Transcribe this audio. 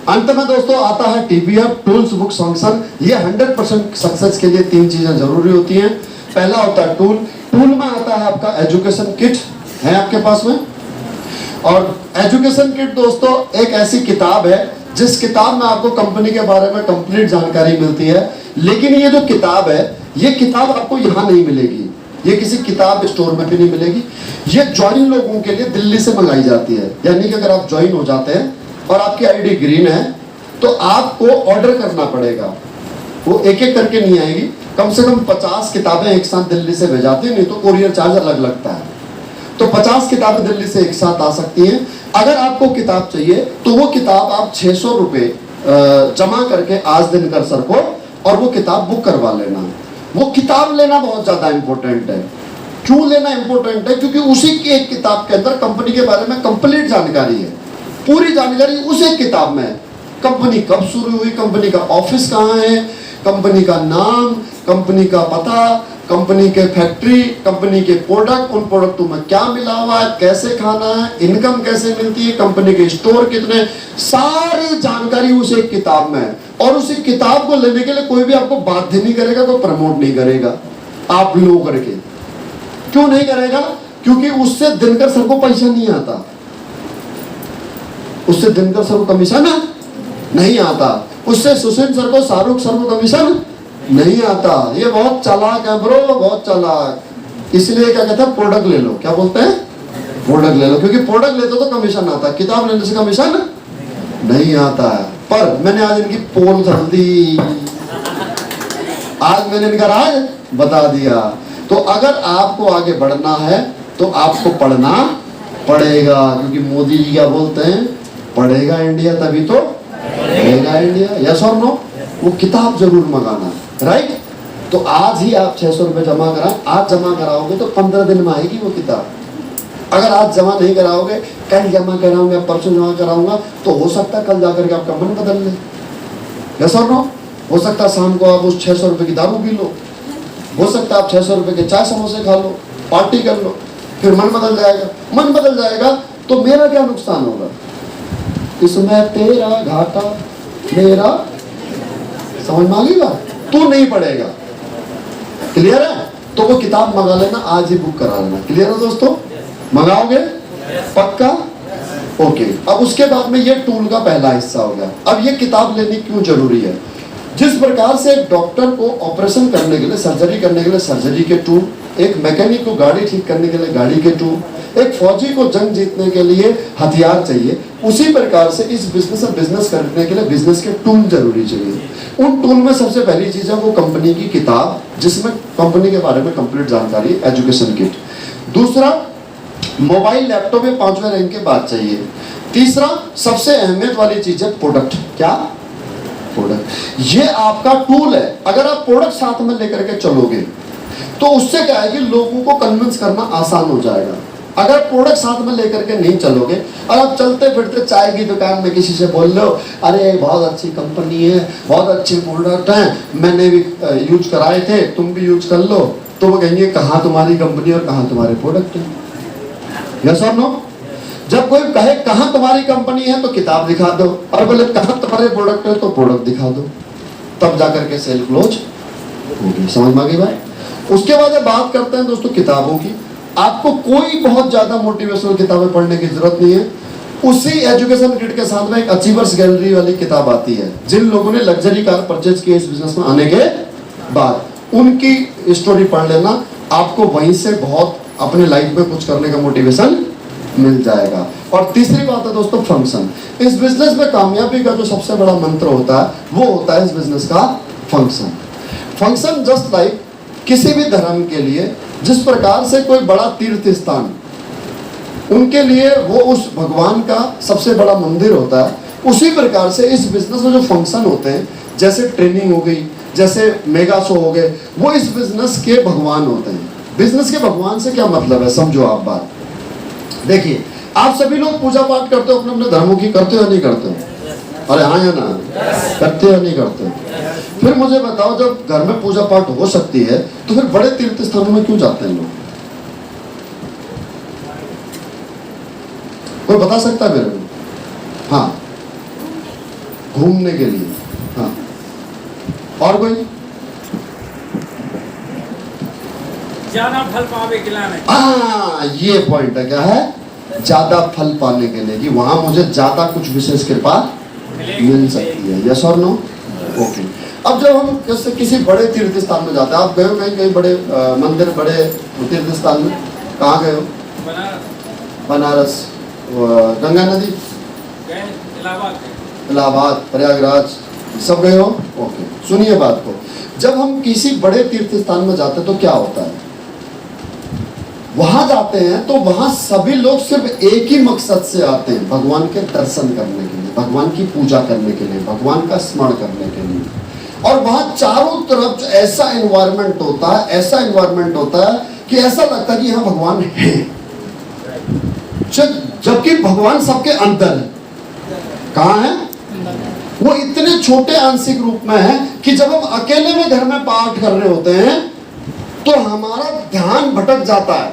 अंत में दोस्तों आता है टीपीएफ टूल्स बुक्स फंक्शन। ये 100% सक्सेस के लिए 3 चीजें जरूरी होती हैं। पहला होता है टूल। टूल में आता है आपका एजुकेशन किट, है आपके पास में। और एजुकेशन किट दोस्तों एक ऐसी किताब है जिस किताब में आपको कंपनी के बारे में कंप्लीट जानकारी मिलती है। लेकिन ये जो किताब है, ये किताब आपको यहाँ नहीं मिलेगी, ये किसी किताब स्टोर में भी नहीं मिलेगी। ये ज्वाइन लोगों के लिए दिल्ली से मंगाई जाती है। यानी कि अगर आप ज्वाइन हो जाते हैं और आपकी आईडी ग्रीन है तो आपको ऑर्डर करना पड़ेगा। वो एक एक करके नहीं आएगी, कम से कम 50 किताबें एक साथ दिल्ली से भेजाते हैं, नहीं तो कोरियर चार्ज अलग लगता है। तो 50 किताबें दिल्ली से एक साथ आ सकती हैं। अगर आपको किताब चाहिए तो वो किताब आप 600 रुपये जमा करके आज दिन कर सर को और वो किताब बुक करवा लेना। वो किताब लेना बहुत ज्यादा इंपॉर्टेंट है। क्यों लेना इंपॉर्टेंट है? क्योंकि उसी की एक किताब के अंदर कंपनी के बारे में कंप्लीट जानकारी है। पूरी जानकारी उस एक किताब में है। कंपनी कब शुरू हुई, कंपनी का ऑफिस कहाँ है, कंपनी का नाम, कंपनी का पता, कंपनी के फैक्ट्री, कंपनी के प्रोडक्ट, उन प्रोडक्टों में क्या मिला हुआ है, कैसे खाना है, इनकम कैसे मिलती है, कंपनी के स्टोर कितने, सारी जानकारी उस एक किताब में है। और उस एक किताब को लेने के लिए कोई भी आपको बाध्य नहीं करेगा, कोई प्रमोट नहीं करेगा। आप लो करके क्यों नहीं करेगा? क्योंकि उससे दिनकर सर को पैसा नहीं आता, उससे दिनकर सर को कमीशन नहीं आता, उससे सुशील सर को, शाहरुख सर को कमीशन नहीं आता। ये बहुत चालाक है ब्रो, बहुत चालाक। इसलिए क्या कहते हैं, प्रोडक्ट ले लो। क्या बोलते हैं? प्रोडक्ट ले लो। क्योंकि प्रोडक्ट लेते तो कमीशन आता है, किताब लेने से कमीशन नहीं आता है। पर मैंने आज इनकी पोल कर दी, आज मैंने इनका राज बता दिया। तो अगर आपको आगे बढ़ना है तो आपको पढ़ना पड़ेगा। क्योंकि मोदी जी क्या बोलते हैं, पढ़ेगा इंडिया तभी तो बढ़ेगा इंडिया। यस और नो? वो किताब जरूर मंगाना, राइट? तो आज ही आप 600 रुपये जमा करा, आज जमा कराओगे तो 15 दिन में आएगी वो किताब। अगर आज जमा नहीं कराओगे, कल जमा कराऊंगा, परसों जमा कराऊंगा, तो हो सकता है कल जाकर के आपका मन बदल ले। यस और नो? हो सकता है शाम को आप उस 600 रुपये की दारू पी लो, हो सकता है आप 600 रुपये के चाय समोसे खा लो, पार्टी कर लो, फिर मन बदल जाएगा। मन बदल जाएगा तो मेरा क्या नुकसान होगा? इसमें तेरा घाटा मेरा, समझ में आ गई बात? तू नहीं पड़ेगा। क्लियर है? तो वो किताब मंगा लेना, आज ही बुक करा लेना। क्लियर है दोस्तों? मंगाओगे पक्का? ओके। अब उसके बाद में ये टूल का पहला हिस्सा हो गया। अब ये किताब लेनी क्यों जरूरी है? जिस प्रकार से एक डॉक्टर को ऑपरेशन करने के लिए, सर्जरी करने के लिए सर्जरी के टूल, एक मैकेनिक को गाड़ी ठीक करने के लिए गाड़ी के टूल, एक फौजी को जंग जीतने के लिए हथियार चाहिए, उसी प्रकार से इस बिजनेस करने के लिए बिजनेस के टूल जरूरी चाहिए। उन टूल में सबसे पहली चीज है वो कंपनी की किताब, जिसमें कंपनी के बारे में कंप्लीट जानकारी, एजुकेशन किट। दूसरा, मोबाइल लैपटॉप में 5वें रैंक के बाद चाहिए। तीसरा, सबसे अहमियत वाली चीज है प्रोडक्ट। क्या? प्रोडक्ट। ये आपका टूल है। अगर आप प्रोडक्ट साथ में लेकर के चलोगे तो उससे क्या है कि लोगों को कन्विंस करना आसान हो जाएगा। अगर प्रोडक्ट साथ में लेकर के नहीं चलोगे और आप चलते फिरते चाय की दुकान में किसी से बोल लो, अरे बहुत अच्छी कंपनी है, बहुत अच्छे प्रोडक्ट हैं, मैंने भी यूज कराए थे, तुम भी यूज कर लो, तो वो कहेंगे कहाँ तुम्हारी कंपनी और कहाँ तुम्हारे प्रोडक्ट है। यस और नो? जब कोई कहे कहाँ तुम्हारी कंपनी है तो किताब दिखा दो, और बोले कहाँ तुम्हारे प्रोडक्ट है तो प्रोडक्ट दिखा दो, तब जाकर के सेल क्लोज होगी। समझ में आ गई बात? उसके बाद बात करते हैं दोस्तों किताबों की। आपको कोई बहुत ज्यादा मोटिवेशनल किताबें पढ़ने की जरूरत नहीं है। उसी एजुकेशन किट के साथ में एक अचीवर्स गैलरी वाली किताब आती है। जिन लोगों ने लग्जरी कार परचेज की इस बिजनेस में आने के बाद, उनकी स्टोरी पढ़ लेना, आपको वहीं से बहुत अपने लाइफ में कुछ करने का मोटिवेशन मिल जाएगा। और तीसरी बात है दोस्तों फंक्शन। इस बिजनेस में कामयाबी का जो सबसे बड़ा मंत्र होता है वो होता है इस बिजनेस का फंक्शन। फंक्शन जस्ट लाइक किसी भी धर्म के लिए जिस प्रकार से कोई बड़ा तीर्थ स्थान, उनके लिए वो उस भगवान का सबसे बड़ा मंदिर होता है, उसी प्रकार से इस बिजनेस में जो फंक्शन होते हैं, जैसे ट्रेनिंग हो गई, जैसे मेगा शो हो गए, वो इस बिजनेस के भगवान होते हैं। बिजनेस के भगवान से क्या मतलब है, समझो आप बात। देखिए, आप सभी लोग पूजा पाठ करते हो अपने अपने धर्मों की, करते हो या नहीं करते हो? अरे हाँ या ना? करते हो या नहीं करते? फिर मुझे बताओ, जब घर में पूजा पाठ हो सकती है तो फिर बड़े तीर्थ स्थानों में क्यों जाते हैं लोग? कोई बता सकता है मेरे को? हाँ, घूमने के लिए। हाँ, और कोई? ज्यादा फल पावे के लिए। हाँ, ये पॉइंट है, क्या है? ज्यादा फल पाने के लिए, कि वहां मुझे ज्यादा कुछ विशेष कृपा मिल सकती है। यस और नो? ओके। अब जब हम जैसे किसी बड़े तीर्थ स्थान में जाते हैं, आप गए हो कहीं कहीं बड़े मंदिर, बड़े तीर्थ स्थान में? कहाँ गए हो? बनारस, गंगा नदी, इलाहाबाद, प्रयागराज, सब गए हो? ओके, सुनिए बात को। जब हम किसी बड़े तीर्थ स्थान में जाते हैं तो क्या होता है? वहां जाते हैं तो वहां सभी लोग सिर्फ एक ही मकसद से आते हैं, भगवान के दर्शन करने के लिए, भगवान की पूजा करने के लिए, भगवान का स्मरण करने के लिए। और वहां चारों तरफ ऐसा एनवायरनमेंट होता है, ऐसा एनवायरनमेंट होता है कि ऐसा लगता है कि यहाँ भगवान है, जबकि भगवान सबके अंदर है। कहाँ है वो? इतने छोटे आंशिक रूप में है कि जब हम अकेले में घर में पाठ कर रहे होते हैं तो हमारा ध्यान भटक जाता है,